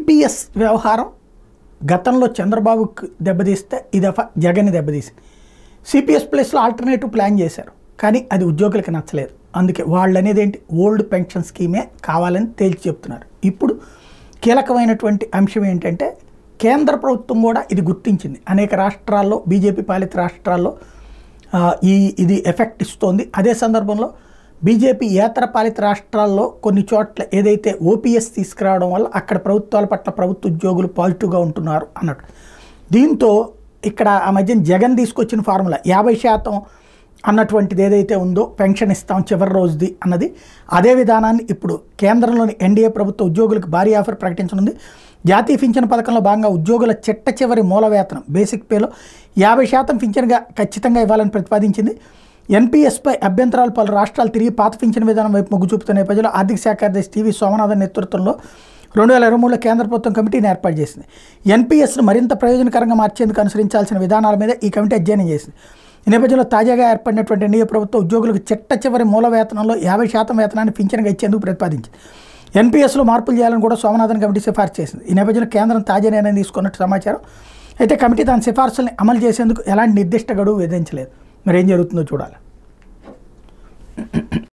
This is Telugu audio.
సిపిఎస్ వ్యవహారం గతంలో చంద్రబాబుకి దెబ్బతీస్తే ఈ దఫా జగన్ని దెబ్బతీసింది. సిపిఎస్ ప్లస్లో ఆల్టర్నేటివ్ ప్లాన్ చేశారు, కానీ అది ఉద్యోగులకు నచ్చలేదు. అందుకే వాళ్ళు అనేది ఏంటి, ఓల్డ్ పెన్షన్ స్కీమే కావాలని తేల్చి చెప్తున్నారు. ఇప్పుడు కీలకమైనటువంటి అంశం ఏంటంటే కేంద్ర ప్రభుత్వం కూడా ఇది గుర్తించింది. అనేక రాష్ట్రాల్లో, బీజేపీ పాలిత రాష్ట్రాల్లో ఇది ఎఫెక్ట్ ఇస్తోంది. అదే సందర్భంలో బీజేపీ ఏతర పాలిత రాష్ట్రాల్లో కొన్ని చోట్ల ఏదైతే ఓపీఎస్ తీసుకురావడం వల్ల అక్కడ ప్రభుత్వాల పట్ల ప్రభుత్వ ఉద్యోగులు పాజిటివ్గా ఉంటున్నారు అన్నట్టు. దీంతో ఇక్కడ ఆ మధ్యన జగన్ తీసుకొచ్చిన ఫార్ములా 50% అన్నటువంటిది ఏదైతే ఉందో పెన్షన్ ఇస్తాం చివరి రోజుది అన్నది, అదే విధానాన్ని ఇప్పుడు కేంద్రంలోని ఎన్డీఏ ప్రభుత్వ ఉద్యోగులకు భారీ ఆఫర్ ప్రకటించనుంది. జాతీయ పింఛన్ పథకంలో భాగంగా ఉద్యోగుల చిట్ట చివరి మూల వేతనం బేసిక్ పేలో 50% పింఛన్గా ఖచ్చితంగా ఇవ్వాలని ప్రతిపాదించింది. ఎన్పీఎస్పై అభ్యంతరాలు పలు రాష్ట్రాలు తిరిగి పాత పింఛన్ విధానం వైపు మొగ్గు చూపుతున్న నేపథ్యంలో ఆర్థిక శాఖ కార్యదర్శి టీవీ సోమనాథన్ నేతృత్వంలో 2023లో కేంద్ర ప్రభుత్వం కమిటీని ఏర్పాటు చేసింది. ఎన్పీఎస్ను మరింత ప్రయోజనకరంగా మార్చేందుకు అనుసరించాల్సిన విధానాల మీద ఈ కమిటీ అధ్యయనం చేసింది. ఈ నేపథ్యంలో తాజాగా ఏర్పడినటువంటి ఎన్డీఏ ప్రభుత్వం ఉద్యోగులకు చిట్ట చివరి మూల వేతనంలో 50% వేతనాన్ని పింఛన్గా ఇచ్చేందుకు ప్రతిపాదించింది. ఎన్పీఎస్లో మార్పులు చేయాలని కూడా సోమనాథన్ కమిటీ సిఫార్సు చేసింది. ఈ నేపథ్యంలో కేంద్రం తాజా నిర్ణయం తీసుకున్నట్టు సమాచారం. అయితే కమిటీ తన సిఫార్సుల్ని అమలు చేసేందుకు ఎలాంటి నిర్దిష్ట గడువు విధించలేదు. మరి ఏం జరుగుతుందో చూడాలి.